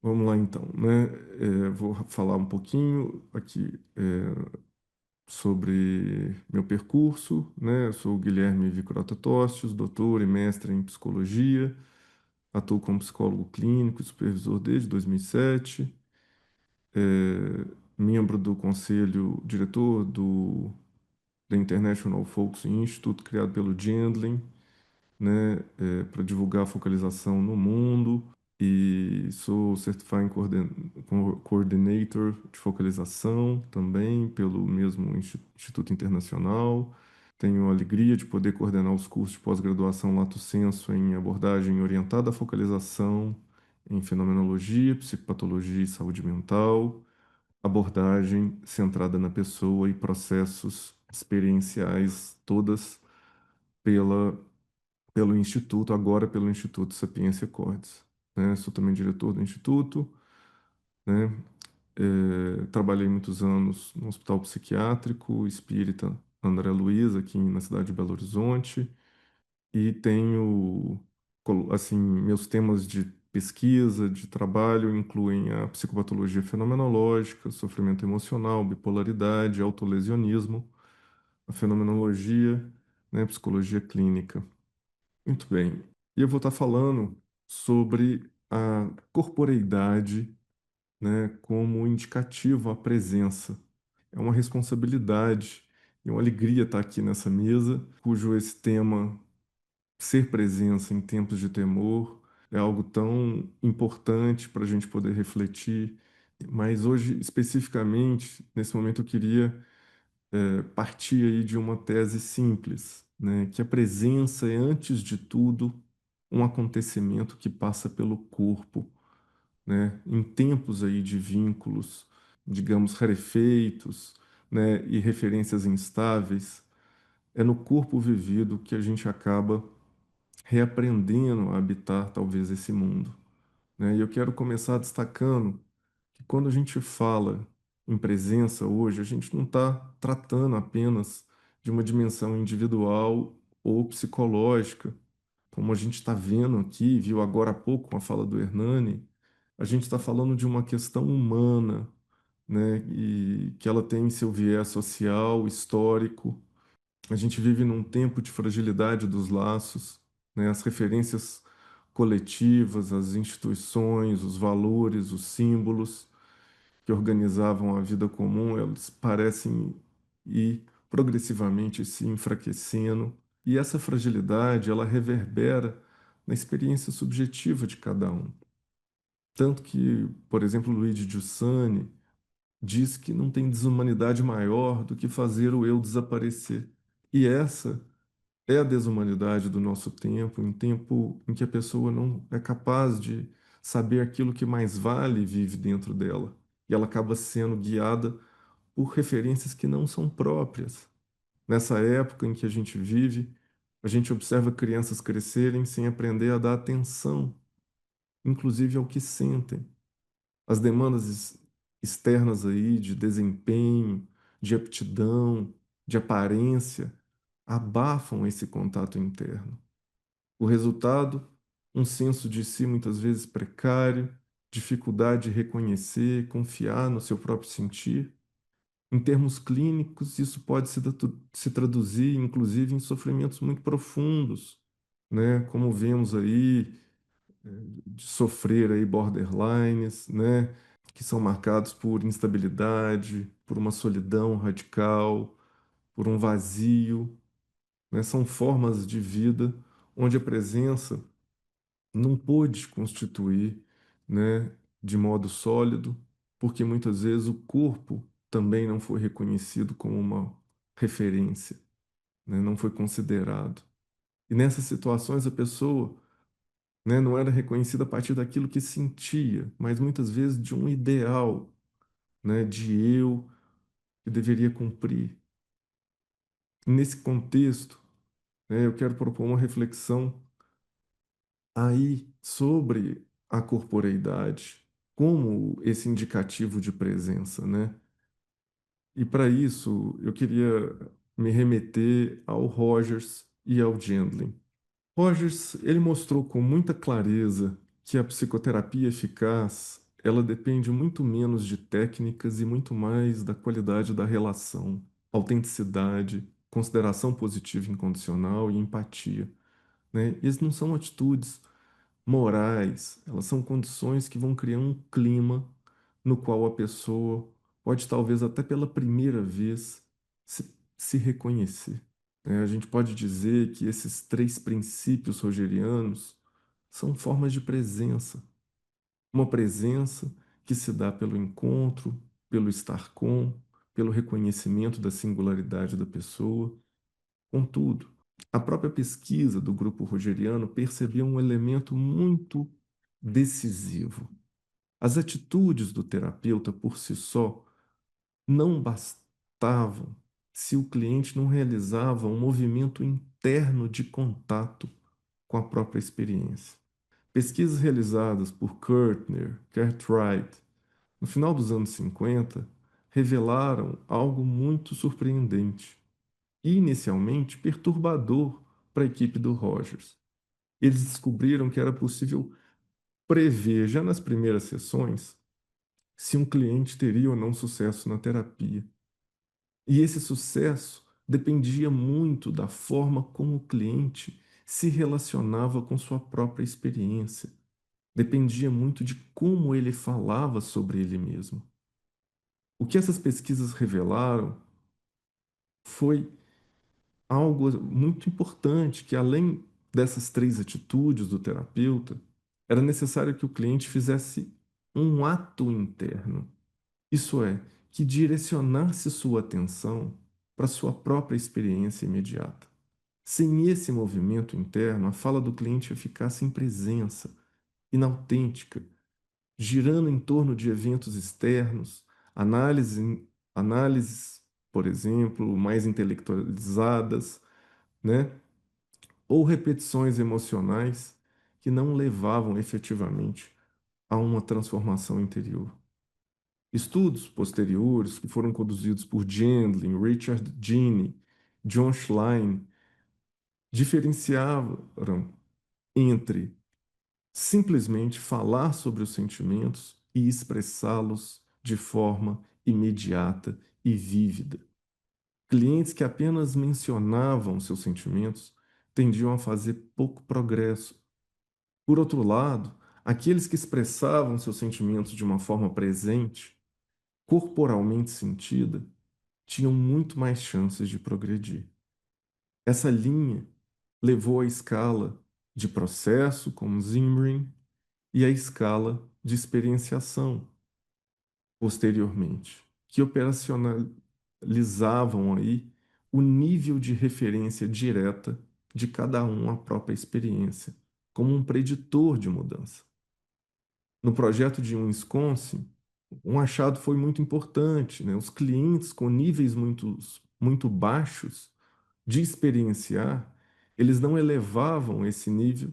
Vamos lá então, né? Vou falar um pouquinho aqui sobre meu percurso, né? Eu sou o Guilherme Vicurata Tostes, doutor e mestre em psicologia, atuo como psicólogo clínico e supervisor desde 2007, membro do conselho diretor da International Focus Institute, criado pelo Gendlin, né? Para divulgar a focalização no mundo. E sou Certifying Coordinator de focalização também pelo mesmo Instituto Internacional. Tenho a alegria de poder coordenar os cursos de pós-graduação Lato Sensu em abordagem orientada à focalização, em fenomenologia, psicopatologia e saúde mental, abordagem centrada na pessoa e processos experienciais, todas pela pelo Instituto, agora pelo Instituto Sapiência Cordes, né? Sou também diretor do Instituto, né? Trabalhei muitos anos no Hospital Psiquiátrico Espírita André Luiz, aqui na cidade de Belo Horizonte, e tenho, assim, meus temas de pesquisa, de trabalho incluem a psicopatologia fenomenológica, sofrimento emocional, bipolaridade, autolesionismo, a fenomenologia, né, psicologia clínica. Muito bem. E eu vou estar falando sobre a corporeidade, né, como indicativo à presença. É uma responsabilidade e uma alegria estar aqui nessa mesa, cujo esse tema, ser presença em tempos de temor, é algo tão importante para a gente poder refletir. Mas hoje, especificamente, nesse momento, eu queria partir aí de uma tese simples, né, que a presença é, antes de tudo, um acontecimento que passa pelo corpo, né, em tempos aí de vínculos, digamos, rarefeitos, né, e referências instáveis, é no corpo vivido que a gente acaba reaprendendo a habitar talvez esse mundo, né? E eu quero começar destacando que quando a gente fala em presença hoje, a gente não está tratando apenas de uma dimensão individual ou psicológica, como a gente está vendo aqui, viu agora há pouco com a fala do Hernani, a gente está falando de uma questão humana, né? E que ela tem seu viés social, histórico. A gente vive num tempo de fragilidade dos laços, né? As referências coletivas, as instituições, os valores, os símbolos que organizavam a vida comum, eles parecem ir progressivamente se enfraquecendo. E essa fragilidade, ela reverbera na experiência subjetiva de cada um. Tanto que, por exemplo, Luigi Giussani diz que não tem desumanidade maior do que fazer o eu desaparecer. E essa é a desumanidade do nosso tempo, um tempo em que a pessoa não é capaz de saber aquilo que mais vale e vive dentro dela. E ela acaba sendo guiada por referências que não são próprias. Nessa época em que a gente vive, a gente observa crianças crescerem sem aprender a dar atenção, inclusive ao que sentem. As demandas externas aí de desempenho, de aptidão, de aparência, abafam esse contato interno. O resultado, um senso de si muitas vezes precário, dificuldade de reconhecer, confiar no seu próprio sentir. Em termos clínicos, isso pode se traduzir, inclusive, em sofrimentos muito profundos, né? Como vemos aí, de sofrer aí borderlines, né? Que são marcados por instabilidade, por uma solidão radical, por um vazio, né? São formas de vida onde a presença não pôde constituir, né, de modo sólido, porque muitas vezes o corpo também não foi reconhecido como uma referência, né, não foi considerado. E nessas situações a pessoa, né, não era reconhecida a partir daquilo que sentia, mas muitas vezes de um ideal, né, de eu que deveria cumprir. Nesse contexto, né, eu quero propor uma reflexão aí sobre a corporeidade como esse indicativo de presença, né? E para isso eu queria me remeter ao Rogers e ao Gendlin. Rogers, ele mostrou com muita clareza que a psicoterapia eficaz, ela depende muito menos de técnicas e muito mais da qualidade da relação, autenticidade, consideração positiva e incondicional e empatia, né? Essas não são atitudes morais, elas são condições que vão criar um clima no qual a pessoa pode, talvez até pela primeira vez, se reconhecer, né? A gente pode dizer que esses três princípios rogerianos são formas de presença, uma presença que se dá pelo encontro, pelo estar com, pelo reconhecimento da singularidade da pessoa. Contudo, a própria pesquisa do grupo rogeriano percebeu um elemento muito decisivo. As atitudes do terapeuta por si só não bastavam se o cliente não realizava um movimento interno de contato com a própria experiência. Pesquisas realizadas por Kurtner, Cartwright, no final dos anos 50, revelaram algo muito surpreendente e inicialmente perturbador para a equipe do Rogers. Eles descobriram que era possível prever, já nas primeiras sessões, se um cliente teria ou não sucesso na terapia. E esse sucesso dependia muito da forma como o cliente se relacionava com sua própria experiência. Dependia muito de como ele falava sobre ele mesmo. O que essas pesquisas revelaram foi algo muito importante, que além dessas três atitudes do terapeuta, era necessário que o cliente fizesse um ato interno. Isso é, que direcionasse sua atenção para sua própria experiência imediata. Sem esse movimento interno, a fala do cliente ia ficar sem presença, inautêntica, girando em torno de eventos externos, análises, por exemplo, mais intelectualizadas, né? Ou repetições emocionais que não levavam efetivamente a uma transformação interior. Estudos posteriores, que foram conduzidos por Gendlin, Richard Gini, John Schlein, diferenciaram entre simplesmente falar sobre os sentimentos e expressá-los de forma imediata e vívida. Clientes que apenas mencionavam seus sentimentos tendiam a fazer pouco progresso. Por outro lado, aqueles que expressavam seus sentimentos de uma forma presente, corporalmente sentida, tinham muito mais chances de progredir. Essa linha levou à escala de processo, como Zimring, e à escala de experienciação, posteriormente, que operacionalizavam aí o nível de referência direta de cada um à própria experiência, como um preditor de mudança. No projeto de Wisconsin, um achado foi muito importante, né? Os clientes com níveis muito baixos de experienciar, eles não elevavam esse nível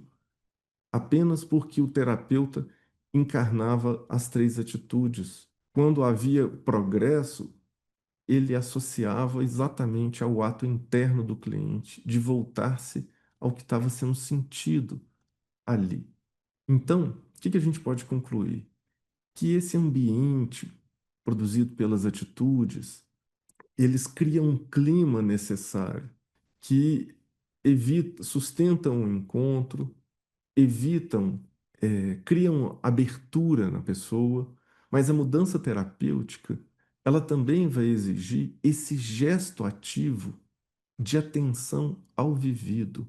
apenas porque o terapeuta encarnava as três atitudes. Quando havia progresso, ele associava exatamente ao ato interno do cliente de voltar-se ao que estava sendo sentido ali. Então, o que a gente pode concluir? Que esse ambiente produzido pelas atitudes, eles criam um clima necessário que sustentam o encontro, evitam, criam abertura na pessoa, mas a mudança terapêutica, ela também vai exigir esse gesto ativo de atenção ao vivido.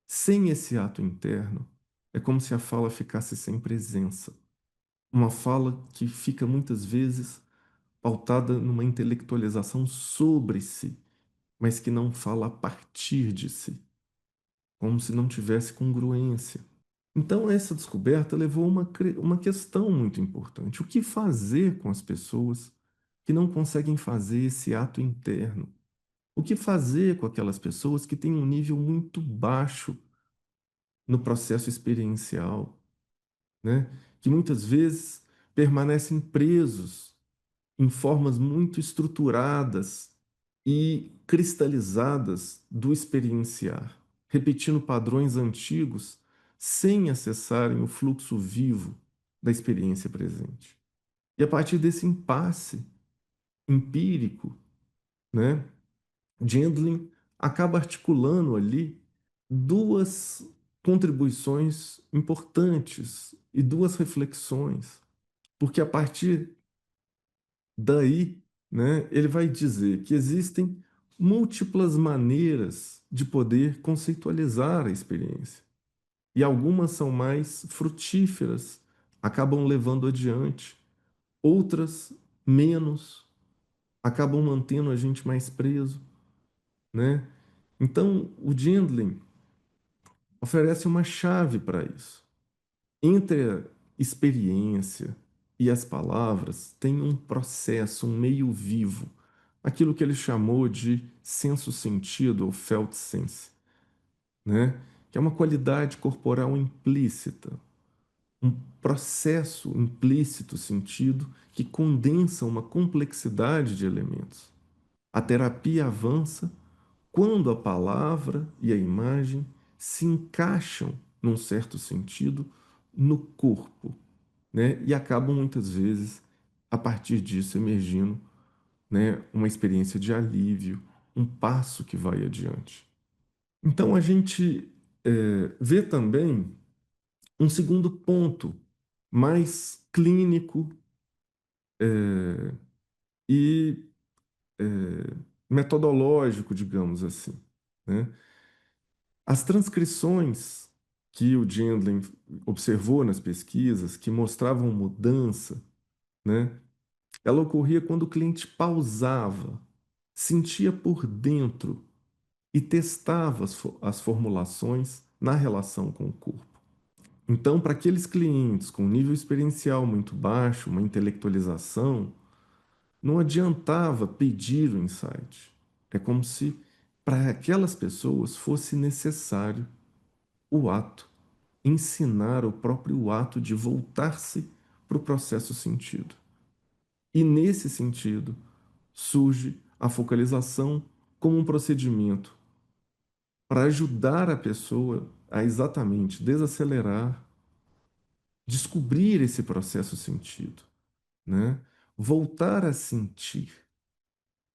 Sem esse ato interno, é como se a fala ficasse sem presença. Uma fala que fica muitas vezes pautada numa intelectualização sobre si, mas que não fala a partir de si, como se não tivesse congruência. Então, essa descoberta levou a uma questão muito importante: o que fazer com as pessoas que não conseguem fazer esse ato interno? O que fazer com aquelas pessoas que têm um nível muito baixo no processo experiencial, né? Que muitas vezes permanecem presos em formas muito estruturadas e cristalizadas do experienciar, repetindo padrões antigos sem acessarem o fluxo vivo da experiência presente. E a partir desse impasse empírico, né, Gendlin acaba articulando ali duas contribuições importantes e duas reflexões, porque a partir daí, né, ele vai dizer que existem múltiplas maneiras de poder conceitualizar a experiência, e algumas são mais frutíferas, acabam levando adiante, outras menos, acabam mantendo a gente mais preso, né? Então, o Gendlin oferece uma chave para isso. Entre a experiência e as palavras, tem um processo, um meio vivo, aquilo que ele chamou de senso-sentido ou felt sense, né? Que é uma qualidade corporal implícita, um processo implícito sentido que condensa uma complexidade de elementos. A terapia avança quando a palavra e a imagem se encaixam, num certo sentido, no corpo, né? E acabam muitas vezes, a partir disso, emergindo, né, uma experiência de alívio, um passo que vai adiante. Então, a gente vê também um segundo ponto, mais clínico e é, metodológico, digamos assim, né? As transcrições que o Gendlin observou nas pesquisas, que mostravam mudança, né? Ela ocorria quando o cliente pausava, sentia por dentro e testava as formulações na relação com o corpo. Então, para aqueles clientes com um nível experiencial muito baixo, uma intelectualização, não adiantava pedir o insight. É como se para aquelas pessoas fosse necessário o ato, ensinar o próprio ato de voltar-se para o processo sentido. E nesse sentido, surge a focalização como um procedimento para ajudar a pessoa a exatamente desacelerar, descobrir esse processo sentido, né? Voltar a sentir,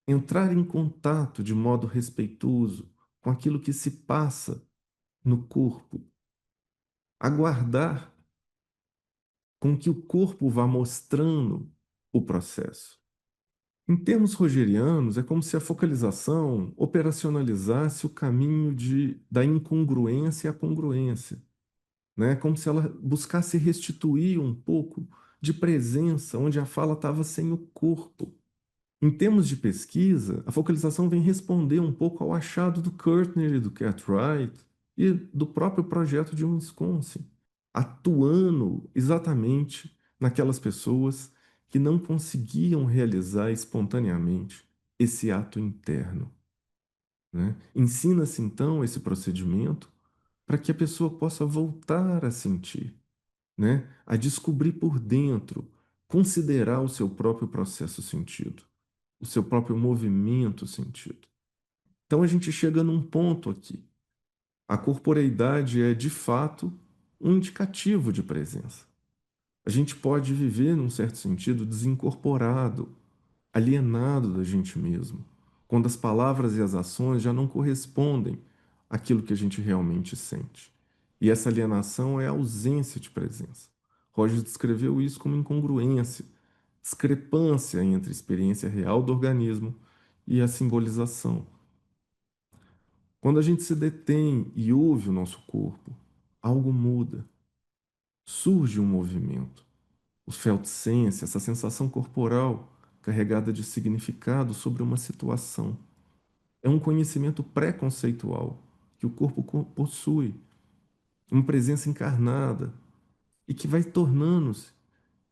entrar em contato de modo respeitoso com aquilo que se passa no corpo, aguardar com que o corpo vá mostrando o processo. Em termos rogerianos, é como se a focalização operacionalizasse o caminho da incongruência à congruência, né? Como se ela buscasse restituir um pouco de presença onde a fala estava sem o corpo. Em termos de pesquisa, a focalização vem responder um pouco ao achado do Kertner e do Cartwright e do próprio projeto de Wisconsin, atuando exatamente naquelas pessoas que não conseguiam realizar espontaneamente esse ato interno, né? Ensina-se então esse procedimento para que a pessoa possa voltar a sentir, né? A descobrir por dentro, considerar o seu próprio processo sentido, o seu próprio movimento sentido. Então a gente chega num ponto aqui. A corporeidade é, de fato, um indicativo de presença. A gente pode viver, num certo sentido, desincorporado, alienado da gente mesmo, quando as palavras e as ações já não correspondem àquilo que a gente realmente sente. E essa alienação é a ausência de presença. Roger descreveu isso como incongruência, discrepância entre a experiência real do organismo e a simbolização. Quando a gente se detém e ouve o nosso corpo, algo muda, surge um movimento. O felt sense, essa sensação corporal carregada de significado sobre uma situação. É um conhecimento pré-conceitual que o corpo possui, uma presença encarnada e que vai tornando-se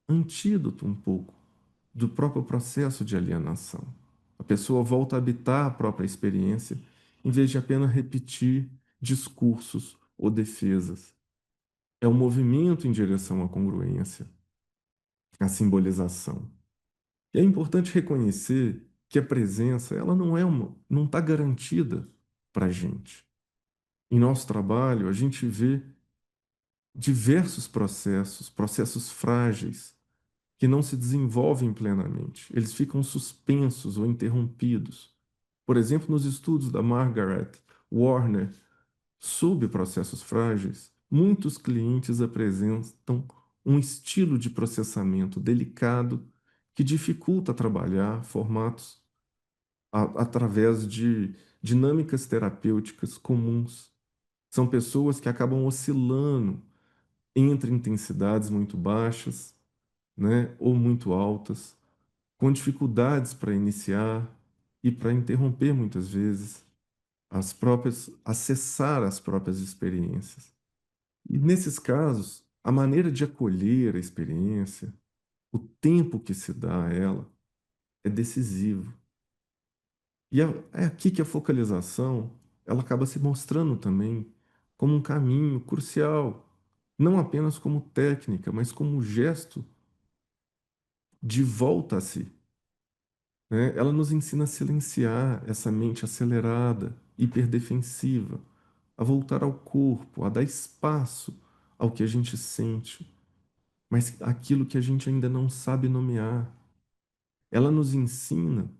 antídoto um pouco do próprio processo de alienação. A pessoa volta a habitar a própria experiência em vez de apenas repetir discursos ou defesas. É um movimento em direção à congruência, à simbolização. E é importante reconhecer que a presença, ela não está garantida para a gente. Em nosso trabalho, a gente vê diversos processos, processos frágeis, que não se desenvolvem plenamente. Eles ficam suspensos ou interrompidos. Por exemplo, nos estudos da Margaret Warner sobre processos frágeis, muitos clientes apresentam um estilo de processamento delicado que dificulta trabalhar formatos através de dinâmicas terapêuticas comuns. São pessoas que acabam oscilando entre intensidades muito baixas, né, ou muito altas, com dificuldades para iniciar e para interromper muitas vezes acessar as próprias experiências. E nesses casos, a maneira de acolher a experiência, o tempo que se dá a ela, é decisivo. E é aqui que a focalização, ela acaba se mostrando também como um caminho crucial, não apenas como técnica, mas como gesto de volta a si, né? Ela nos ensina a silenciar essa mente acelerada, hiperdefensiva, a voltar ao corpo, a dar espaço ao que a gente sente, mas aquilo que a gente ainda não sabe nomear. Ela nos ensina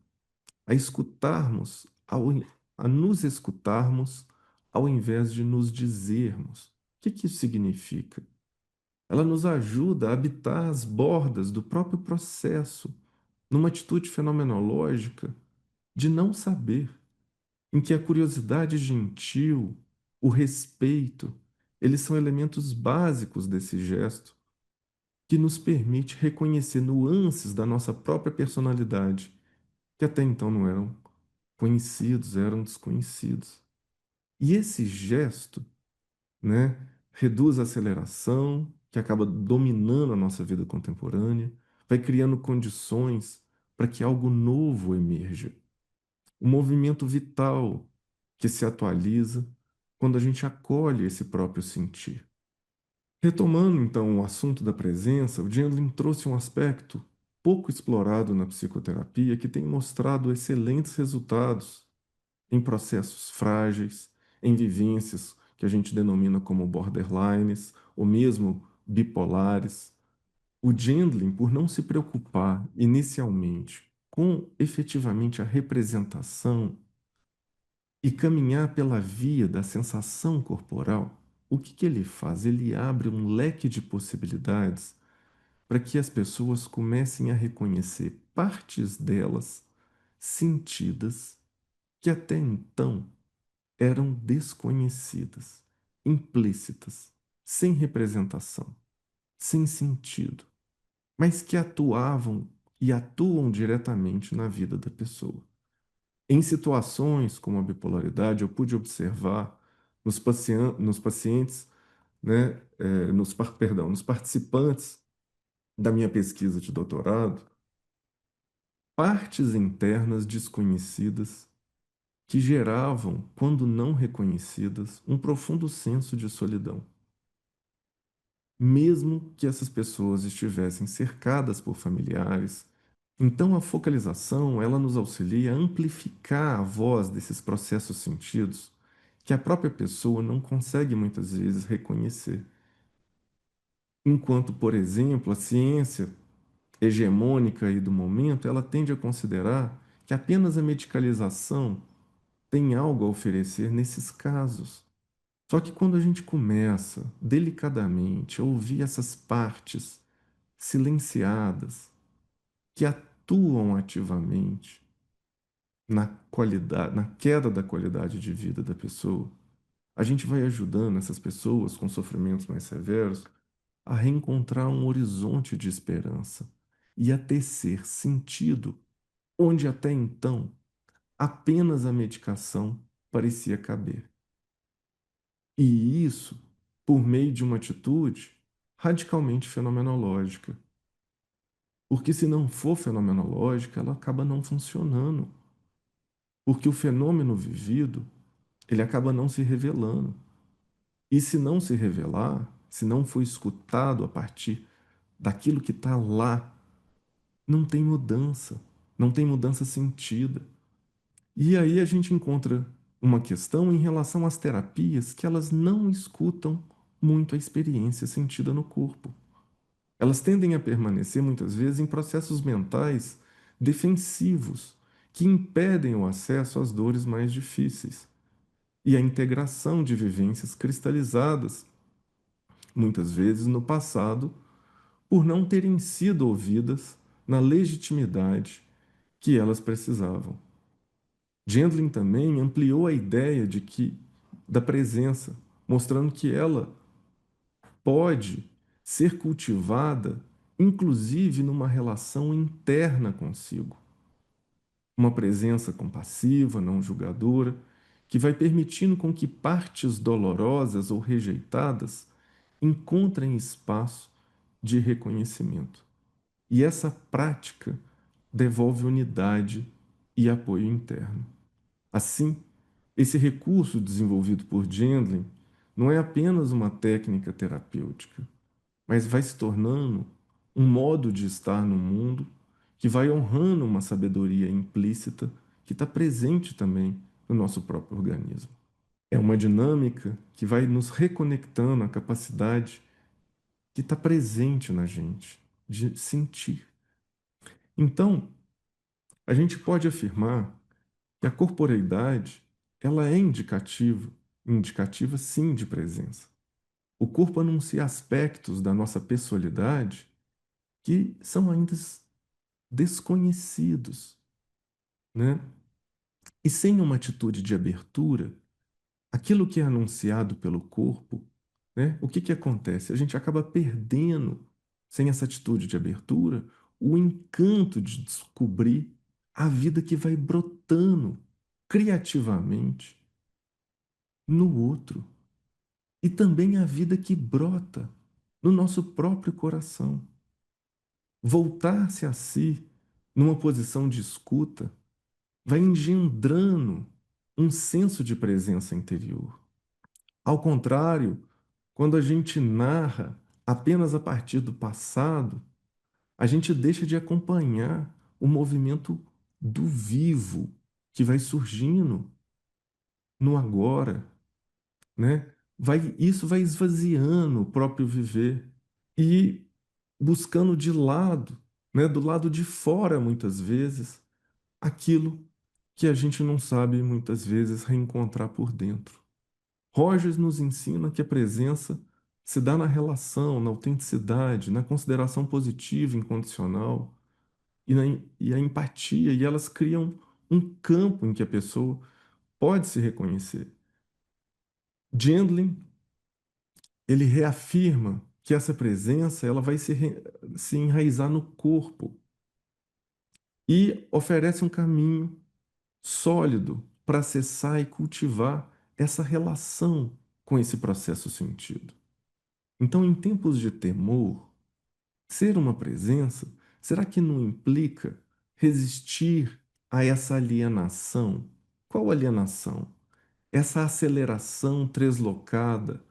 a escutarmos, a nos escutarmos, ao invés de nos dizermos. O que que isso significa? Ela nos ajuda a habitar as bordas do próprio processo, numa atitude fenomenológica de não saber, em que a curiosidade gentil, o respeito, eles são elementos básicos desse gesto que nos permite reconhecer nuances da nossa própria personalidade, que até então não eram conhecidos, eram desconhecidos. E esse gesto, né, reduz a aceleração, que acaba dominando a nossa vida contemporânea, vai criando condições para que algo novo emerja. Um movimento vital que se atualiza quando a gente acolhe esse próprio sentir. Retomando então o assunto da presença, o Jandlin trouxe um aspecto pouco explorado na psicoterapia que tem mostrado excelentes resultados em processos frágeis, em vivências que a gente denomina como borderlines ou mesmo bipolares. O Jandlin, por não se preocupar inicialmente com efetivamente a representação e caminhar pela via da sensação corporal, o que que ele faz? Ele abre um leque de possibilidades para que as pessoas comecem a reconhecer partes delas sentidas que até então eram desconhecidas, implícitas, sem representação, sem sentido, mas que atuavam e atuam diretamente na vida da pessoa. Em situações como a bipolaridade, eu pude observar nos pacientes, né, nos participantes da minha pesquisa de doutorado, partes internas desconhecidas que geravam, quando não reconhecidas, um profundo senso de solidão. Mesmo que essas pessoas estivessem cercadas por familiares. Então, a focalização, ela nos auxilia a amplificar a voz desses processos sentidos que a própria pessoa não consegue muitas vezes reconhecer. Enquanto, por exemplo, a ciência hegemônica aí do momento, ela tende a considerar que apenas a medicalização tem algo a oferecer nesses casos. Só que quando a gente começa delicadamente a ouvir essas partes silenciadas que atuam ativamente na qualidade, na queda da qualidade de vida da pessoa, a gente vai ajudando essas pessoas com sofrimentos mais severos a reencontrar um horizonte de esperança e a tecer sentido onde até então apenas a medicação parecia caber. E isso por meio de uma atitude radicalmente fenomenológica. Porque se não for fenomenológica, ela acaba não funcionando. Porque o fenômeno vivido, ele acaba não se revelando. E se não se revelar, se não for escutado a partir daquilo que está lá, não tem mudança, não tem mudança sentida. E aí a gente encontra uma questão em relação às terapias que elas não escutam muito a experiência sentida no corpo. Elas tendem a permanecer muitas vezes em processos mentais defensivos que impedem o acesso às dores mais difíceis e a integração de vivências cristalizadas, muitas vezes no passado, por não terem sido ouvidas na legitimidade que elas precisavam. Gendlin também ampliou a ideia de que da presença, mostrando que ela pode ser cultivada inclusive numa relação interna consigo. Uma presença compassiva, não julgadora, que vai permitindo com que partes dolorosas ou rejeitadas encontrem espaço de reconhecimento. E essa prática devolve unidade e apoio interno. Assim, esse recurso desenvolvido por Gendlin não é apenas uma técnica terapêutica, mas vai se tornando um modo de estar no mundo que vai honrando uma sabedoria implícita que está presente também no nosso próprio organismo. É uma dinâmica que vai nos reconectando à capacidade que está presente na gente de sentir. Então, a gente pode afirmar que a corporeidade ela é indicativa sim de presença. O corpo anuncia aspectos da nossa pessoalidade que são ainda desconhecidos, né? E sem uma atitude de abertura, aquilo que é anunciado pelo corpo, né? O que que acontece? A gente acaba perdendo, sem essa atitude de abertura, o encanto de descobrir a vida que vai brotando criativamente no outro e também a vida que brota no nosso próprio coração. Voltar-se a si numa posição de escuta vai engendrando um senso de presença interior. Ao contrário, quando a gente narra apenas a partir do passado, a gente deixa de acompanhar o movimento do vivo que vai surgindo no agora, né? Isso vai esvaziando o próprio viver e buscando de lado, né, do lado de fora, muitas vezes, aquilo que a gente não sabe, muitas vezes, reencontrar por dentro. Rogers nos ensina que a presença se dá na relação, na autenticidade, na consideração positiva, incondicional e a empatia, e elas criam um campo em que a pessoa pode se reconhecer. Gendlin, ele reafirma que essa presença ela vai se enraizar no corpo e oferece um caminho sólido para acessar e cultivar essa relação com esse processo sentido. Então, em tempos de temor, ser uma presença, será que não implica resistir a essa alienação? Qual alienação? Essa aceleração translocada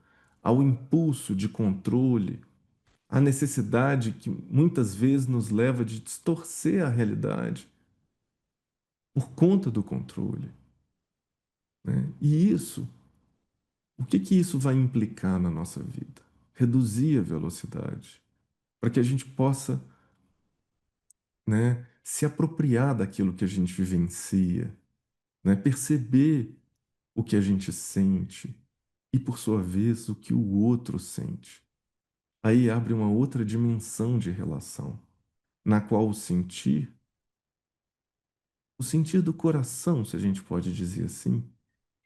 ao impulso de controle, a necessidade que muitas vezes nos leva de distorcer a realidade por conta do controle, né? E isso, o que que isso vai implicar na nossa vida? Reduzir a velocidade, para que a gente possa, né, se apropriar daquilo que a gente vivencia, né, perceber o que a gente sente e, por sua vez, o que o outro sente. Aí abre uma outra dimensão de relação, na qual o sentir do coração, se a gente pode dizer assim,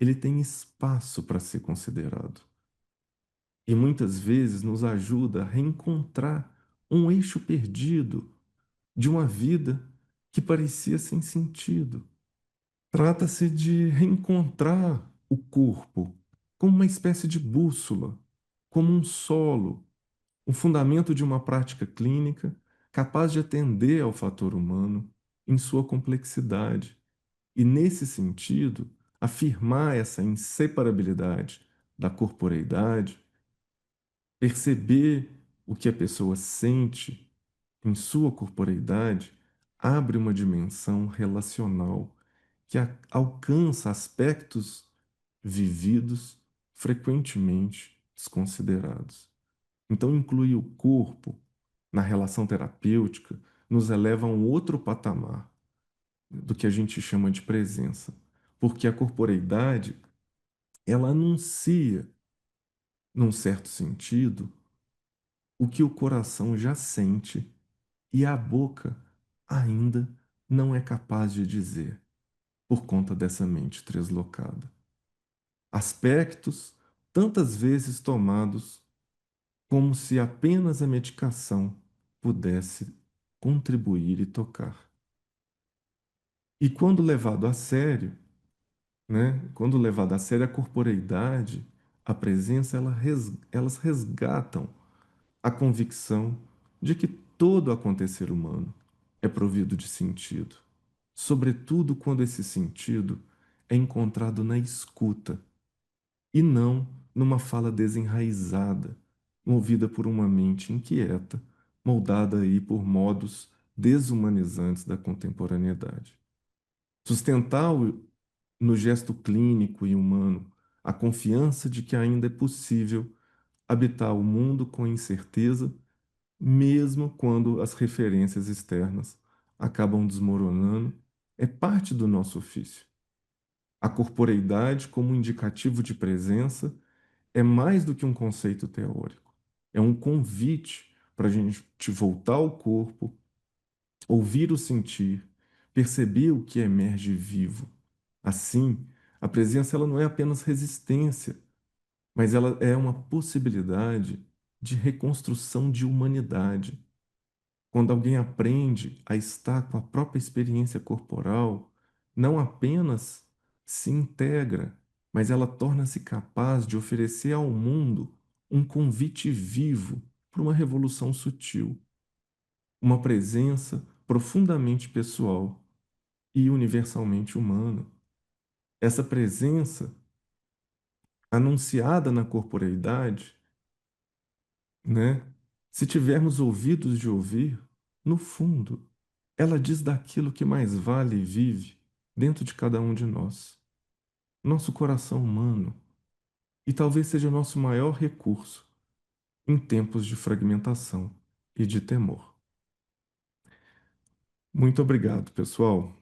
ele tem espaço para ser considerado. E muitas vezes nos ajuda a reencontrar um eixo perdido de uma vida que parecia sem sentido. Trata-se de reencontrar o corpo como uma espécie de bússola, como um solo, um fundamento de uma prática clínica capaz de atender ao fator humano em sua complexidade e, nesse sentido, afirmar essa inseparabilidade da corporeidade, perceber o que a pessoa sente em sua corporeidade, abre uma dimensão relacional que alcança aspectos vividos frequentemente desconsiderados. Então, incluir o corpo na relação terapêutica nos eleva a um outro patamar do que a gente chama de presença, porque a corporeidade, ela anuncia, num certo sentido, o que o coração já sente e a boca ainda não é capaz de dizer, por conta dessa mente translocada. Aspectos tantas vezes tomados como se apenas a medicação pudesse contribuir e tocar. E quando levado a sério, né? Quando levado a sério a corporeidade, a presença, elas resgatam a convicção de que todo acontecer humano é provido de sentido, sobretudo quando esse sentido é encontrado na escuta e não numa fala desenraizada, movida por uma mente inquieta, moldada aí por modos desumanizantes da contemporaneidade. Sustentar no gesto clínico e humano a confiança de que ainda é possível habitar o mundo com incerteza, mesmo quando as referências externas acabam desmoronando, é parte do nosso ofício. A corporeidade, como indicativo de presença, é mais do que um conceito teórico. É um convite para a gente voltar ao corpo, ouvir o sentir, perceber o que emerge vivo. Assim, a presença ela não é apenas resistência, mas ela é uma possibilidade de reconstrução de humanidade. Quando alguém aprende a estar com a própria experiência corporal, não apenas se integra, mas ela torna-se capaz de oferecer ao mundo um convite vivo para uma revolução sutil, uma presença profundamente pessoal e universalmente humana. Essa presença, anunciada na corporeidade, né? Se tivermos ouvidos de ouvir, no fundo, ela diz daquilo que mais vale e vive dentro de cada um de nós, nosso coração humano, e talvez seja o nosso maior recurso em tempos de fragmentação e de temor. Muito obrigado, pessoal.